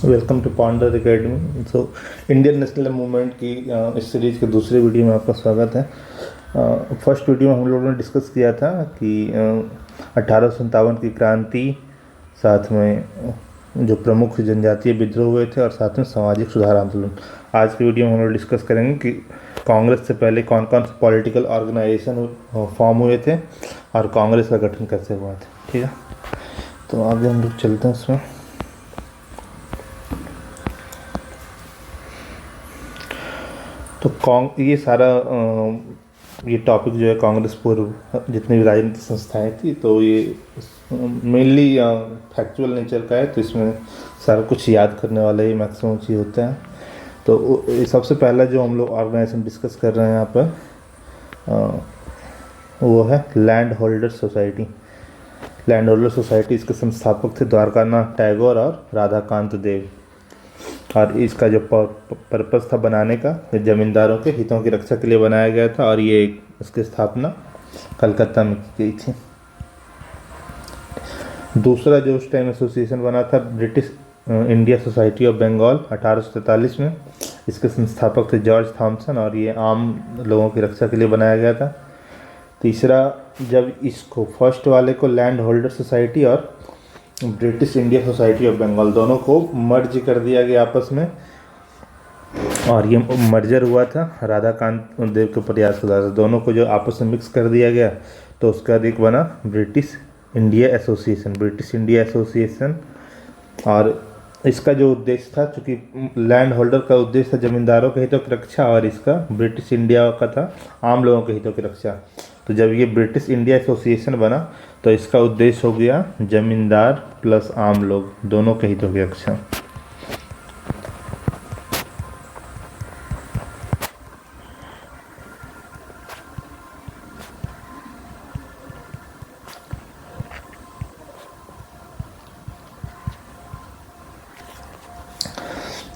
Welcome to Pandar academy. Indian national movement की इस series के दूसरे वीडियो में आपका स्वागत है। फर्स्ट वीडियो में हम लोगों ने डिस्कस किया था कि 1857 की क्रांति, साथ में जो प्रमुख जनजातीय विद्रोह हुए थे और साथ में सामाजिक सुधार आंदोलन। आज की वीडियो में हम लोग डिस्कस करेंगे कि कांग्रेस से पहले कौन कौन से पॉलिटिकल ऑर्गेनाइजेशन फॉर्म हुए थे और कांग्रेस का गठन कैसे हुआ था। ठीक है, तो आगे हम लोग चलते हैं उसमें। तो ये सारा ये टॉपिक जो है कांग्रेस पूर्व जितनी भी राजनीतिक संस्थाएं थी, तो ये मेनली फैक्चुअल नेचर का है, तो इसमें सारा कुछ याद करने वाला ही मैक्सिमम चीज़ होता है। तो सबसे पहला जो हम लोग ऑर्गेनाइजेशन डिस्कस कर रहे हैं यहाँ पर वो है land holder society. Land holder society, इसके संस्थापक थे द्वारकानाथ टैगोर और राधाकांत देव। और इसका जो पर्पस था बनाने का, जमींदारों के हितों की रक्षा के लिए बनाया गया था, और ये इसकी स्थापना कलकत्ता में की गई थी। दूसरा जो उस टाइम एसोसिएशन बना था British India society of Bengal 1843 में। इसके संस्थापक थे जॉर्ज थॉमसन, और ये आम लोगों की रक्षा के लिए बनाया गया था। तीसरा, जब इसको फर्स्ट वाले को लैंड होल्डर सोसाइटी और British India society of Bengal दोनों को मर्ज कर दिया गया आपस में, और ये मर्जर हुआ था राधाकांत देव के प्रयास के द्वारा। दोनों को जो आपस में मिक्स कर दिया गया, तो उसका एक बना British India association. British India association, और इसका जो उद्देश्य था, चूँकि लैंड होल्डर का उद्देश्य था जमींदारों के हितों की रक्षा, और इसका ब्रिटिश इंडिया का था आम लोगों के हितों की रक्षा। तो जब ये ब्रिटिश इंडिया एसोसिएशन बना, तो इसका उद्देश्य हो गया जमींदार प्लस आम लोग दोनों के हितों की रक्षा।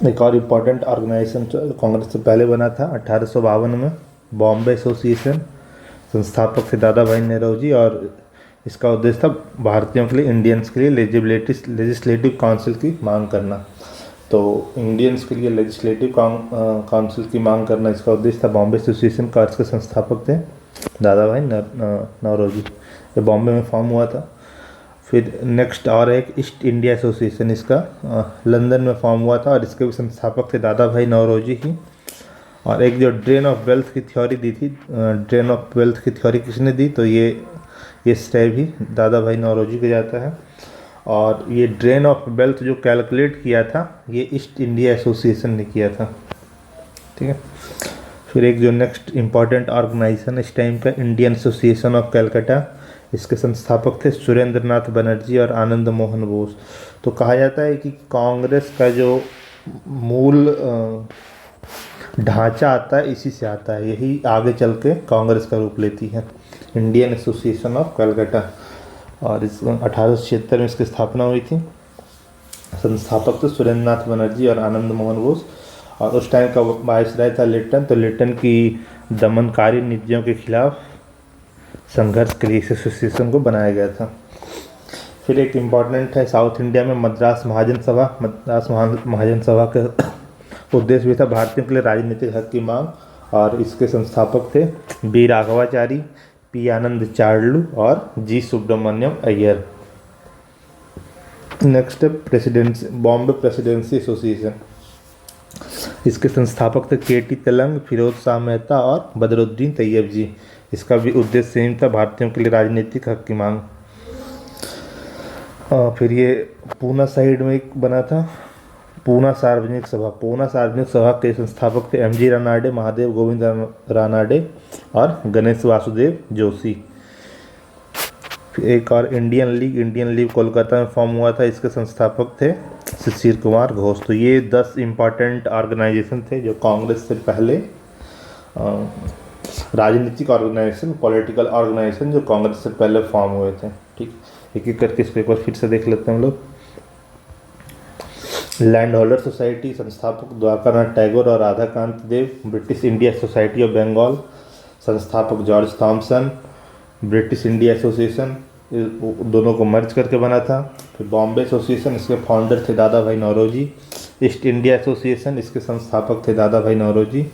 एक और इम्पोर्टेंट ऑर्गेनाइजेशन कांग्रेस से पहले बना था 1852 में, बॉम्बे एसोसिएशन। संस्थापक थे दादा भाई नौरोजी, और इसका उद्देश्य था भारतीयों के लिए, इंडियंस के लिए लेजिस्लेटिव काउंसिल की मांग करना। तो इंडियंस के लिए लेजिस्लेटिव काउंसिल की मांग करना इसका उद्देश्य था बॉम्बे एसोसिएशन का। इसके संस्थापक थे दादा भाई नौरोजी। ये बॉम्बे में फॉर्म हुआ था। फिर नेक्स्ट और एक ईस्ट इंडिया एसोसिएशन, इसका लंदन में फॉर्म हुआ था, और इसके भी संस्थापक थे दादा भाई नौरोजी ही। और एक जो ड्रेन ऑफ वेल्थ की थ्योरी दी थी, ड्रेन ऑफ वेल्थ की थ्योरी किसने दी, तो ये श्रेय भी दादा भाई नौरोजी को जाता है। और ये ड्रेन ऑफ वेल्थ जो कैलकुलेट किया था, ये ईस्ट इंडिया एसोसिएशन ने किया था। ठीक है। फिर एक जो नेक्स्ट इम्पॉर्टेंट ऑर्गेनाइजेशन इस टाइम का, इंडियन एसोसिएशन ऑफ कलकत्ता। इसके संस्थापक थे सुरेंद्र नाथ बनर्जी और आनंद मोहन बोस। तो कहा जाता है कि कांग्रेस का जो मूल ढांचा आता है इसी से आता है, यही आगे चल के कांग्रेस का रूप लेती है, इंडियन एसोसिएशन ऑफ कलकत्ता। और इस 1876 में इसकी स्थापना हुई थी। संस्थापक थे सुरेंद्र नाथ बनर्जी और आनंद मोहन बोस। और उस टाइम का वायसराय था लिट्टन। तो लिट्टन की दमनकारी नीतियों के खिलाफ संघर्ष के लिए इस एसोसिएशन को बनाया गया था। फिर एक इम्पॉर्टेंट है साउथ इंडिया में मद्रास महाजन सभा। मद्रास महाजन सभा का उद्देश्य भी था भारतीयों के लिए राजनीतिक हक की मांग, और इसके संस्थापक थे बी राघवाचारी, पी आनंद चार्लू और जी सुब्रमण्यम अय्यर। नेक्स्ट है प्रेसिडेंसी, बॉम्बे प्रेसिडेंसी एसोसिएशन। इसके संस्थापक थे के टी तेलंग, फिरोज शाह मेहता और बदरुद्दीन तैयब जी। इसका भी उद्देश्य सेम था, भारतीयों के लिए राजनीतिक हक की मांग। फिर ये पूना साइड में एक बना था पूना सार्वजनिक सभा। पूना सार्वजनिक सभा के संस्थापक थे एम जी रानाडे, महादेव गोविंद रानाडे और गणेश वासुदेव जोशी। एक और इंडियन लीग कोलकाता में फॉर्म हुआ था। इसके संस्थापक थे शिशिर कुमार घोष। तो ये 10 इम्पॉर्टेंट ऑर्गेनाइजेशन थे जो कांग्रेस से पहले राजनीतिक ऑर्गेनाइजेशन, पॉलिटिकल ऑर्गेनाइजेशन जो कांग्रेस से पहले फॉर्म हुए थे। ठीक, एक एक करके इसको एक बार फिर से देख लेते हैं हम लोग। लैंड होल्डर सोसाइटी, संस्थापक द्वारकानाथ टैगोर और Radhakant Dev. British India society of Bengal, संस्थापक George Thomson. British India association, दोनों को मर्ज करके बना था। फिर बॉम्बे एसोसिएशन, इसके फाउंडर थे Dadabhai Naoroji. East India association, इसके संस्थापक थे Dadabhai Naoroji.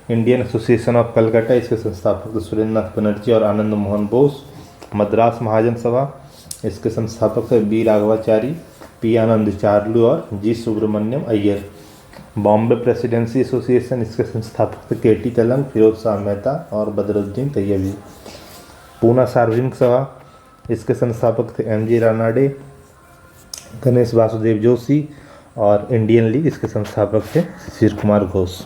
Indian association of Calcutta, इसके संस्थापक थे सुरेंद्रनाथ बनर्जी और आनंद मोहन बोस। मद्रास महाजन सभा, इसके संस्थापक थे बी राघवाचारी, पी आनंद चार्लू और जी सुब्रमण्यम अय्यर। बॉम्बे प्रेसिडेंसी एसोसिएशन, इसके संस्थापक थे के टी तेलंग, फिरोज शाह मेहता और बदरुद्दीन तैयबी। पूना सार्वजनिक सभा, इसके संस्थापक थे एम जी रानाडे, गणेश वासुदेव जोशी और इंडियन लीग, इसके संस्थापक थे शिशिर कुमार घोष।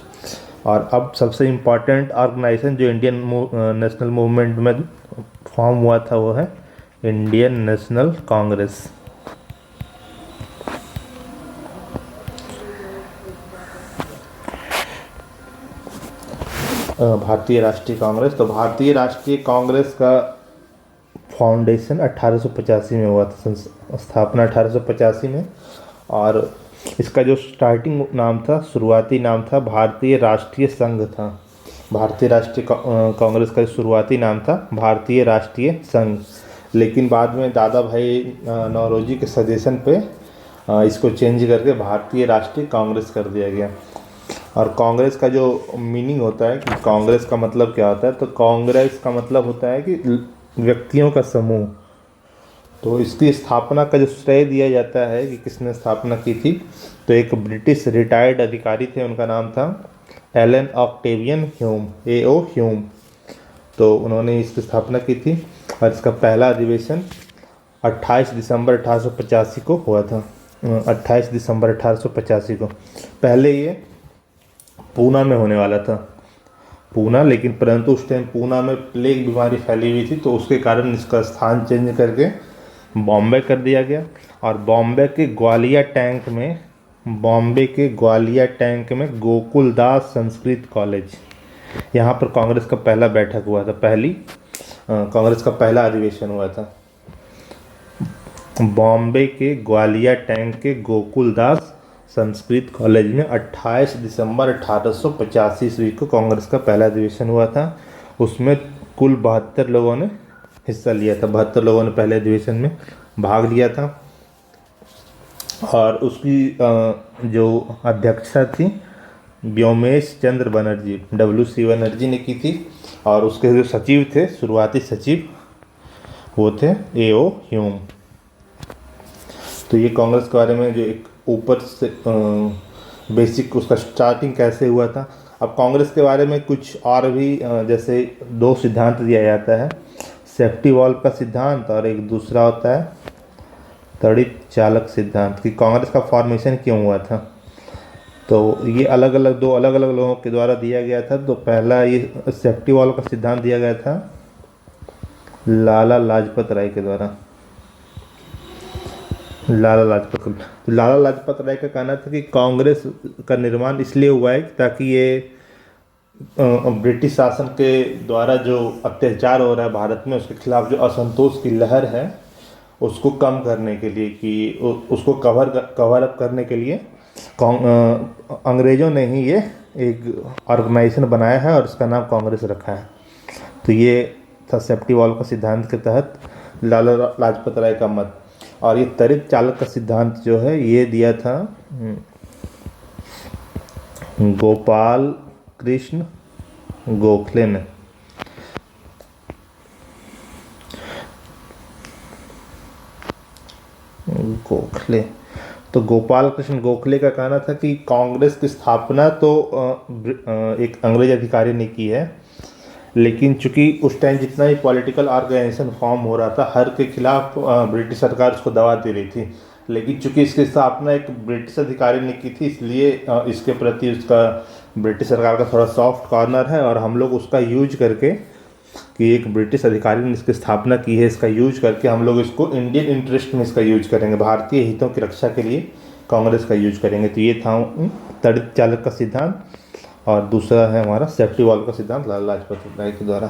और अब सबसे इम्पॉर्टेंट ऑर्गेनाइजेशन जो इंडियन नेशनल मूवमेंट में फॉर्म हुआ था वो है इंडियन नेशनल कांग्रेस। भारतीय राष्ट्रीय कांग्रेस, तो भारतीय राष्ट्रीय कांग्रेस का फाउंडेशन 1885 में हुआ था, स्थापना 1885 में। और इसका जो स्टार्टिंग नाम था, शुरुआती नाम था भारतीय राष्ट्रीय संघ था। भारतीय राष्ट्रीय कांग्रेस का शुरुआती नाम था भारतीय राष्ट्रीय संघ, लेकिन बाद में दादा भाई नौरोजी के सजेशन पे इसको चेंज करके भारतीय राष्ट्रीय कांग्रेस कर दिया गया। और कांग्रेस का जो मीनिंग होता है कि कांग्रेस का मतलब क्या होता है, तो कांग्रेस का मतलब होता है कि व्यक्तियों का समूह। तो इसकी स्थापना का जो श्रेय दिया जाता है कि किसने स्थापना की थी, तो एक ब्रिटिश रिटायर्ड अधिकारी थे, उनका नाम था Elon Octavian Hume, A.O. Hume. तो उन्होंने इसकी स्थापना की थी और इसका पहला अधिवेशन 28 दिसंबर 1885 को हुआ था। 28 दिसंबर 1885 को। पहले ये पूना में होने वाला था, पूना, लेकिन परंतु उस टाइम पूना में प्लेग बीमारी फैली हुई थी, तो उसके कारण इसका स्थान चेंज करके बॉम्बे कर दिया गया। और बॉम्बे के ग्वालियर टैंक में गोकुलदास संस्कृत कॉलेज, यहाँ पर कांग्रेस का पहला बैठक हुआ था, कांग्रेस का पहला अधिवेशन हुआ था। बॉम्बे के ग्वालियर टैंक के गोकुलदास संस्कृत कॉलेज में 28 दिसंबर 1885 ईस्वी को कांग्रेस का पहला अधिवेशन हुआ था। उसमें कुल 72 लोगों ने हिस्सा लिया था, 72 लोगों ने पहले अधिवेशन में भाग लिया था। और उसकी जो अध्यक्षता थी व्योमेश चंद्र बनर्जी, WC बनर्जी ने की थी। और उसके जो सचिव थे, शुरुआती सचिव, वो थे A.O. ह्यूम। तो ये कांग्रेस के बारे में जो एक ऊपर से बेसिक उसका स्टार्टिंग कैसे हुआ था। अब कांग्रेस के बारे में कुछ और भी जैसे दो सिद्धांत दिया जाता है, सेफ्टी वॉल्व का सिद्धांत और एक दूसरा होता है तड़ित चालक सिद्धांत, कि कांग्रेस का फॉर्मेशन क्यों हुआ था। तो ये दो अलग अलग लोगों के द्वारा दिया गया था। तो पहला ये सेफ्टी वॉल्व का सिद्धांत दिया गया था लाला लाजपत राय के द्वारा। लाला लाजपत राय का कहना था कि कांग्रेस का निर्माण इसलिए हुआ है ताकि ये ब्रिटिश शासन के द्वारा जो अत्याचार हो रहा है भारत में, उसके खिलाफ जो असंतोष की लहर है उसको कम करने के लिए, कि उसको कवर अप करने के लिए अंग्रेज़ों ने ही ये एक ऑर्गेनाइजेशन बनाया है और इसका नाम कांग्रेस रखा है। तो ये था सेफ्टी वॉल्व का सिद्धांत के तहत लाला लाजपत राय का मत। और ये त्वरित चालक का सिद्धांत जो है ये दिया था गोपाल कृष्ण गोखले ने। तो गोपाल कृष्ण गोखले का कहना था कि कांग्रेस की स्थापना तो एक अंग्रेज अधिकारी ने की है, लेकिन चूंकि उस टाइम जितना ही पॉलिटिकल ऑर्गेनाइजेशन फॉर्म हो रहा था, हर के खिलाफ ब्रिटिश सरकार उसको दबा दे रही थी। लेकिन चूंकि इसकी स्थापना एक ब्रिटिश अधिकारी ने की थी, इसलिए इसके प्रति उसका ब्रिटिश सरकार का थोड़ा सॉफ्ट कॉर्नर है। और हम लोग उसका यूज करके, कि एक ब्रिटिश अधिकारी ने इसकी स्थापना की है, इसका यूज करके हम लोग इसको इंडियन इंटरेस्ट में इसका यूज करेंगे, भारतीय हितों की रक्षा के लिए कांग्रेस का यूज करेंगे। तो ये था तड़ित चालक का सिद्धांत। और दूसरा है हमारा सेफ्टी वॉल्व का सिद्धांत लाला लाजपत राय के द्वारा।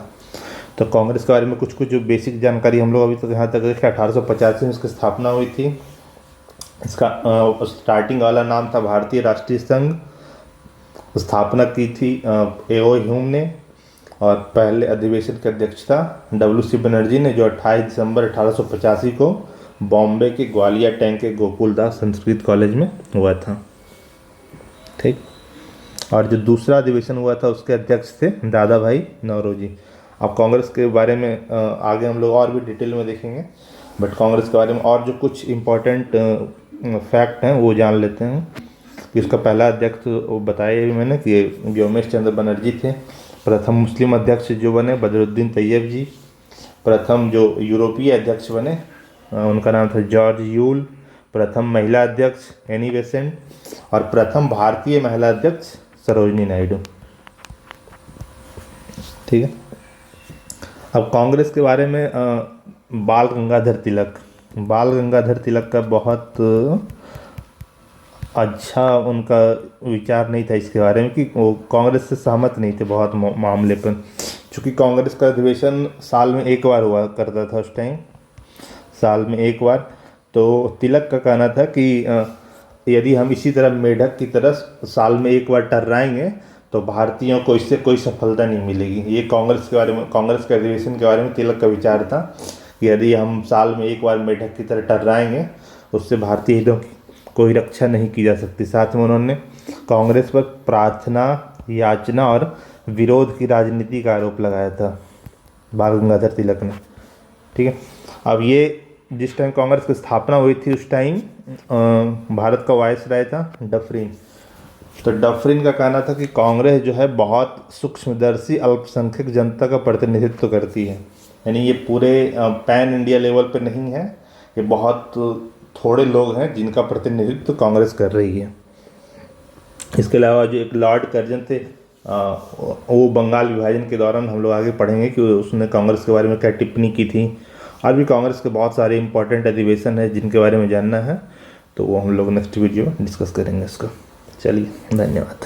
तो कांग्रेस के बारे में कुछ जो बेसिक जानकारी हम लोग अभी तक यहाँ तक 1885 में इसकी स्थापना हुई थी। इसका स्टार्टिंग वाला नाम था भारतीय राष्ट्रीय संघ। स्थापना की थी A.O. ह्यूम ने। और पहले अधिवेशन के अध्यक्ष था WC बनर्जी ने, जो 28 दिसंबर 1885 को बॉम्बे के ग्वालियर टैंक के गोकुलदास संस्कृत कॉलेज में हुआ था। ठीक। और जो दूसरा अधिवेशन हुआ था उसके अध्यक्ष थे दादा भाई नौरोजी। अब कांग्रेस के बारे में आगे हम लोग और भी डिटेल में देखेंगे, बट कांग्रेस के बारे में और जो कुछ इम्पोर्टेंट फैक्ट हैं वो जान लेते हैं। इसका पहला अध्यक्ष वो बताया भी मैंने कि व्योमेश चंद्र बनर्जी थे। प्रथम मुस्लिम अध्यक्ष जो बने बदरुद्दीन तैयब जी। प्रथम जो यूरोपीय अध्यक्ष बने उनका नाम था जॉर्ज यूल। प्रथम महिला अध्यक्ष एनी बेसेंट और प्रथम भारतीय महिला अध्यक्ष सरोजनी नायडू। ठीक है। अब कांग्रेस के बारे में बाल गंगाधर तिलक का बहुत अच्छा उनका विचार नहीं था इसके बारे में कि वो कांग्रेस से सहमत नहीं थे बहुत मामले पर, चूँकि कांग्रेस का अधिवेशन साल में एक बार हुआ करता था उस टाइम, साल में एक बार। तो तिलक का कहना था कि यदि हम इसी तरह मेढक की तरह साल में एक बार टर्राएंगे तो भारतीयों को इससे कोई सफलता नहीं मिलेगी। ये कांग्रेस के अधिवेशन के बारे में तिलक का विचार था कि यदि हम साल में एक बार मेढक की तरह टर्राएंगे उससे भारतीय हितों की कोई रक्षा नहीं की जा सकती। साथ में उन्होंने कांग्रेस पर प्रार्थना, याचना और विरोध की राजनीति का आरोप लगाया था बाल गंगाधर तिलक ने। ठीक है। अब ये जिस टाइम कांग्रेस की स्थापना हुई थी उस टाइम भारत का वायसराय था डफरिन। तो डफरिन का कहना था कि कांग्रेस जो है बहुत सूक्ष्मदर्शी अल्पसंख्यक जनता का प्रतिनिधित्व करती है, यानी ये पूरे पैन इंडिया लेवल पे नहीं है, ये बहुत थोड़े लोग हैं जिनका प्रतिनिधित्व कांग्रेस कर रही है। इसके अलावा जो एक लॉर्ड कर्जन थे वो बंगाल विभाजन के दौरान हम लोग आगे पढ़ेंगे कि उसने कांग्रेस के बारे में क्या टिप्पणी की थी। और भी कांग्रेस के बहुत सारे इंपॉर्टेंट अधिवेशन है जिनके बारे में जानना है तो वो हम लोग नेक्स्ट वीडियो में डिस्कस करेंगे इसको। चलिए, धन्यवाद।